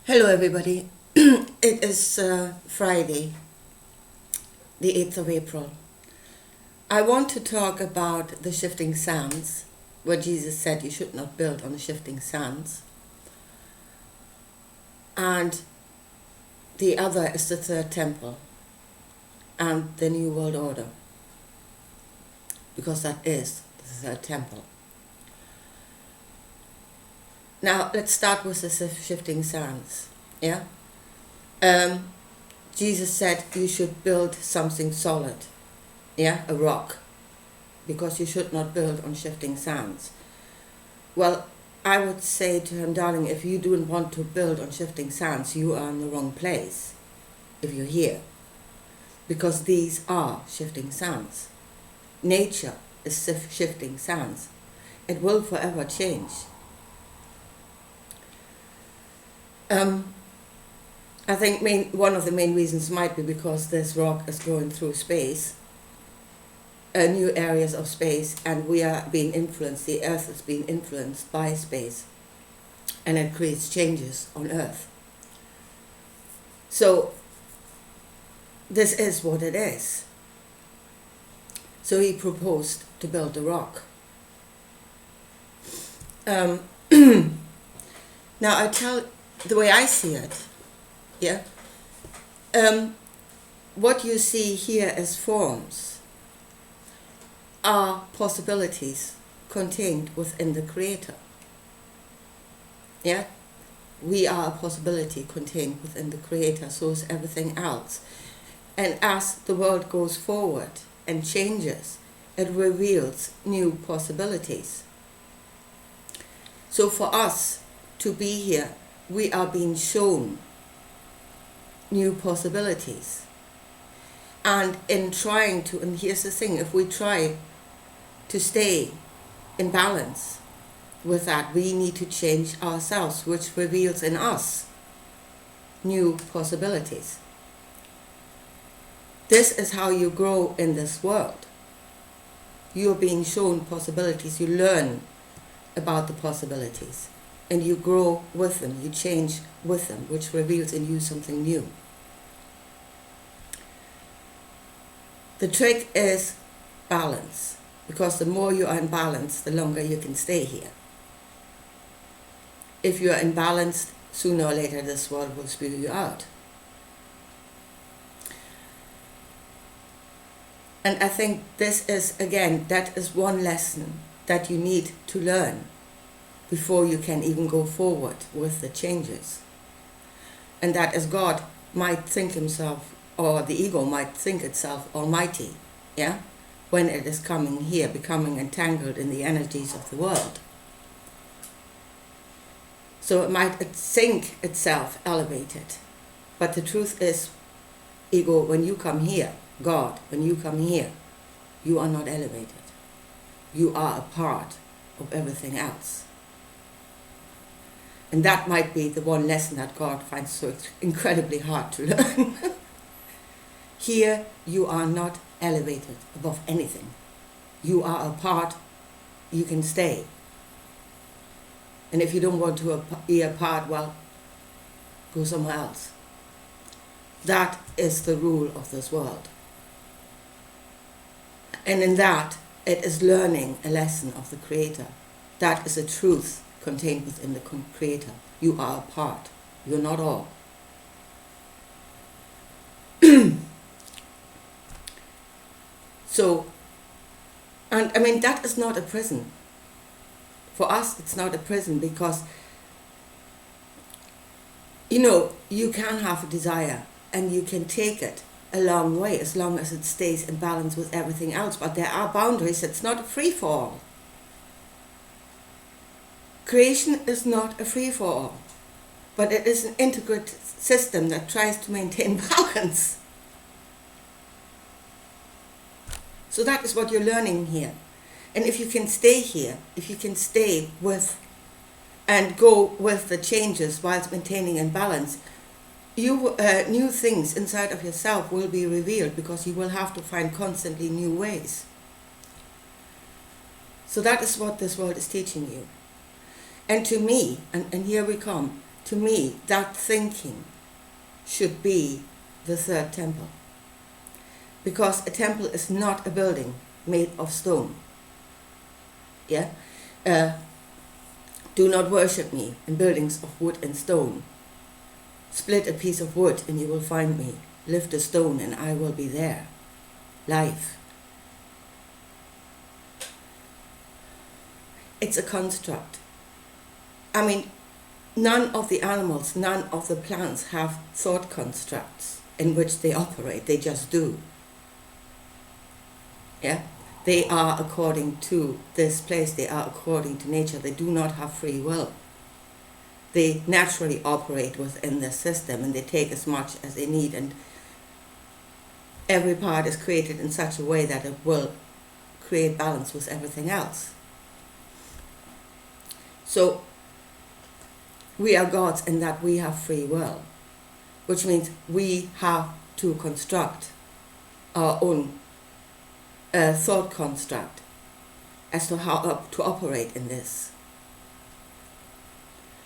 Hello everybody. It is Friday, the 8th of April. I want to talk about the shifting sands, where Jesus said you should not build on the shifting sands. And the other is the third temple and the New World Order, because that is the third temple. Now, let's start with the shifting sands. Yeah? Jesus said you should build something solid. Yeah? A rock. Because you should not build on shifting sands. Well, I would say to him, darling, if you don't want to build on shifting sands, you are in the wrong place. If you're here. Because these are shifting sands. Nature is shifting sands. It will forever change. I think one of the main reasons might be because this rock is going through space, new areas of space, and we are being influenced, the Earth is being influenced by space, and it creates changes on Earth. So, this is what it is. So he proposed to build a rock. Now the way I see it, yeah, what you see here as forms are possibilities contained within the Creator. Yeah, we are a possibility contained within the Creator, so is everything else. And as the world goes forward and changes, it reveals new possibilities. So for us to be here, we are being shown new possibilities. And in trying to, and here's the thing, if we try to stay in balance with that, we need to change ourselves, which reveals in us new possibilities. This is how you grow in this world. You are being shown possibilities, you learn about the possibilities. And you grow with them, you change with them, which reveals in you something new. The trick is balance, because the more you are in balance, the longer you can stay here. If you are imbalanced, sooner or later this world will spew you out. And I think this is, again, that is one lesson that you need to learn before you can even go forward with the changes. And that is God might think himself, or the ego might think itself almighty, yeah, when it is coming here, becoming entangled in the energies of the world. So it might think itself elevated. But the truth is, ego, when you come here, God, when you come here, you are not elevated. You are a part of everything else. And that might be the one lesson that God finds so incredibly hard to learn. Here, you are not elevated above anything. You are a part, you can stay. And if you don't want to be a part, well, go somewhere else. That is the rule of this world. And in that, it is learning a lesson of the Creator. That is a truth contained within the Creator. You are a part. You're not all. So, and I mean, that is not a prison. For us, it's not a prison because, you know, you can have a desire and you can take it a long way as long as it stays in balance with everything else. But there are boundaries. It's not a free-for-all. Creation is not a free-for-all, but it is an integrated system that tries to maintain balance. So that is what you're learning here. And if you can stay here, if you can stay with and go with the changes whilst maintaining in balance, new things inside of yourself will be revealed, because you will have to find constantly new ways. So that is what this world is teaching you. And to me, and here we come, to me, that thinking should be the third temple. Because a temple is not a building made of stone. Yeah? Do not worship me in buildings of wood and stone. Split a piece of wood and you will find me. Lift a stone and I will be there. Life. It's a construct. I mean, none of the animals, none of the plants have thought constructs in which they operate. They just do. Yeah? They are according to this place. They are according to nature. They do not have free will. They naturally operate within the system and they take as much as they need, and every part is created in such a way that it will create balance with everything else. So we are gods in that we have free will, which means we have to construct our own thought construct as to how to operate in this.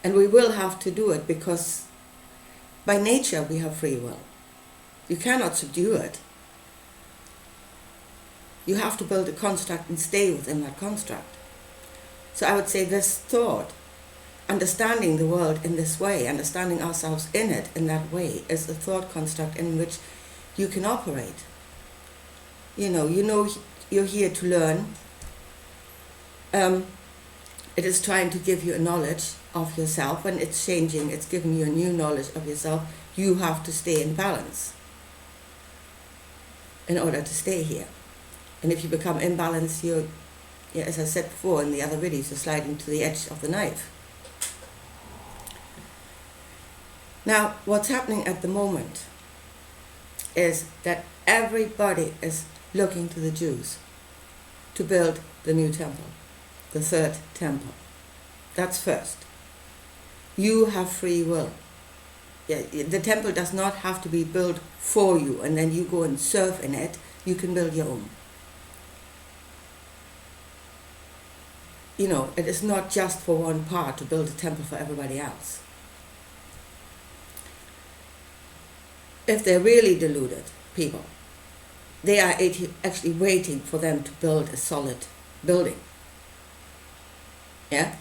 And we will have to do it because by nature we have free will. You cannot subdue it. You have to build a construct and stay within that construct. So I would say this thought, understanding the world in this way, understanding ourselves in it in that way, is a thought construct in which you can operate. You know you're here to learn. It is trying to give you a knowledge of yourself. When it's changing, it's giving you a new knowledge of yourself. You have to stay in balance in order to stay here. And if you become imbalanced, you're, as I said before in the other videos, you're sliding to the edge of the knife. Now, what's happening at the moment is that everybody is looking to the Jews to build the new temple, the third temple. That's first. You have free will. Yeah, the temple does not have to be built for you and then you go and serve in it. You can build your own. You know, it is not just for one part to build a temple for everybody else. If they're really deluded people, they are actually waiting for them to build a solid building. Yeah?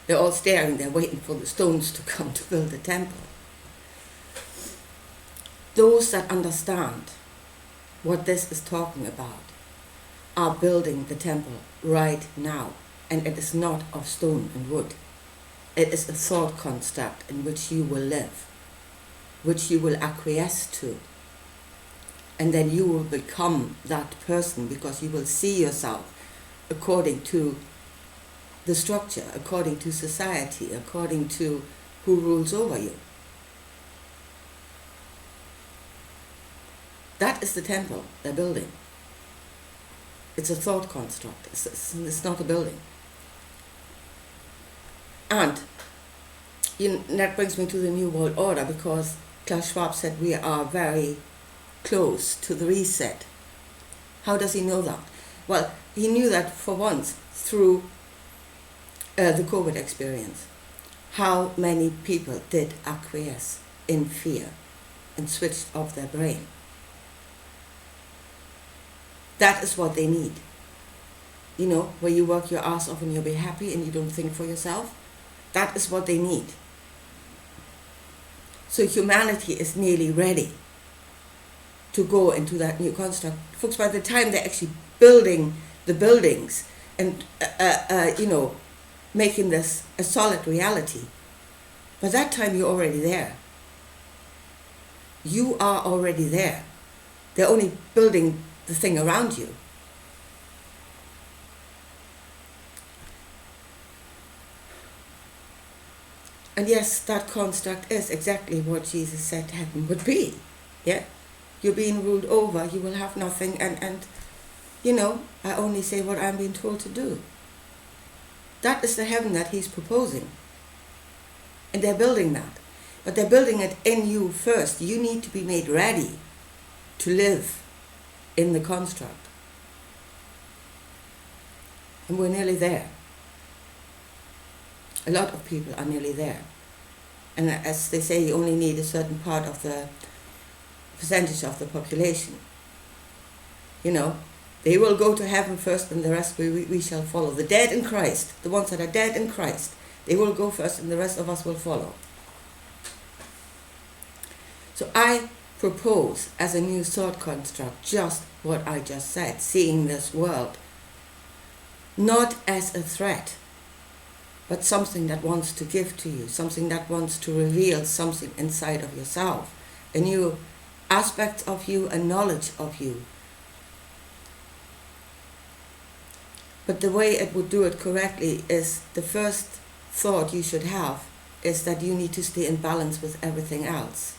They're all staring, they're waiting for the stones to come to build the temple. Those that understand what this is talking about are building the temple right now. And it is not of stone and wood. It is a thought construct in which you will live, which you will acquiesce to. And then you will become that person because you will see yourself according to the structure, according to society, according to who rules over you. That is the temple they're building. It's a thought construct. It's not a building. And that brings me to the New World Order, because Klaus Schwab said we are very close to the reset. How does he know that? Well, he knew that for once through the COVID experience. How many people did acquiesce in fear and switched off their brain? That is what they need. You know, where you work your ass off and you'll be happy and you don't think for yourself. That is what they need. So humanity is nearly ready to go into that new construct. Folks, by the time they're actually building the buildings and, making this a solid reality, by that time you're already there. You are already there. They're only building the thing around you. And yes, that construct is exactly what Jesus said heaven would be. Yeah? You're being ruled over, you will have nothing, and I only say what I'm being told to do. That is the heaven that he's proposing. And they're building that. But they're building it in you first. You need to be made ready to live in the construct. And we're nearly there. A lot of people are nearly there. And as they say, you only need a certain part of the percentage of the population. You know, they will go to heaven first and the rest we shall follow. The dead in Christ, the ones that are dead in Christ, they will go first and the rest of us will follow. So I propose as a new thought construct just what I just said, seeing this world not as a threat, but something that wants to give to you, something that wants to reveal something inside of yourself, a new aspect of you, a knowledge of you. But the way it would do it correctly is the first thought you should have is that you need to stay in balance with everything else.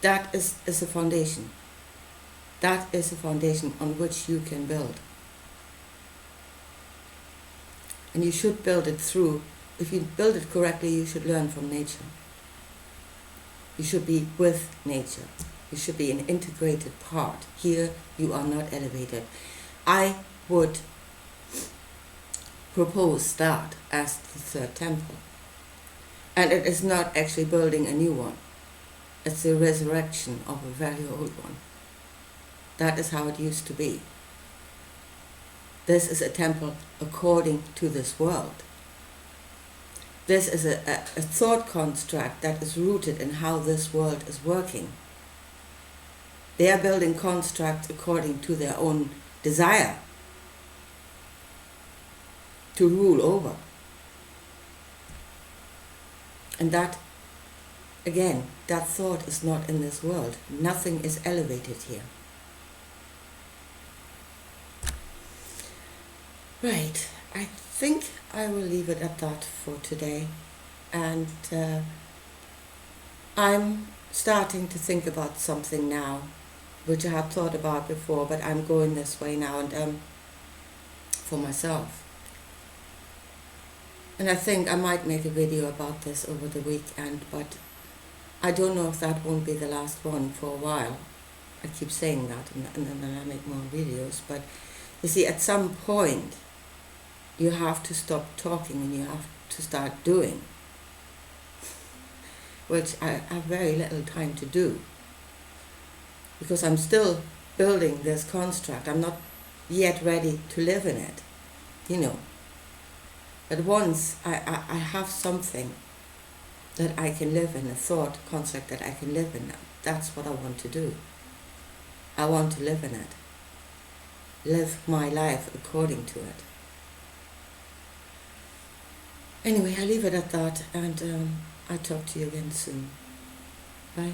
That is a foundation. That is a foundation on which you can build. And you should build it through, if you build it correctly, you should learn from nature. You should be with nature. You should be an integrated part. Here you are not elevated. I would propose that as the third temple. And it is not actually building a new one. It's the resurrection of a very old one. That is how it used to be. This is a temple according to this world. This is a thought construct that is rooted in how this world is working. They are building constructs according to their own desire to rule over. And that, again, that thought is not in this world. Nothing is elevated here. Right, I think I will leave it at that for today. And I'm starting to think about something now, which I had thought about before, but I'm going this way now and for myself. And I think I might make a video about this over the weekend, but I don't know if that won't be the last one for a while. I keep saying that and then I make more videos, but you see, at some point you have to stop talking and you have to start doing, which I have very little time to do, because I'm still building this construct. I'm not yet ready to live in it, you know. But once I have something that I can live in, a thought construct that I can live in, that's what I want to do. I want to live in it. Live my life according to it. Anyway, I leave it at that, and I'll talk to you again soon. Bye.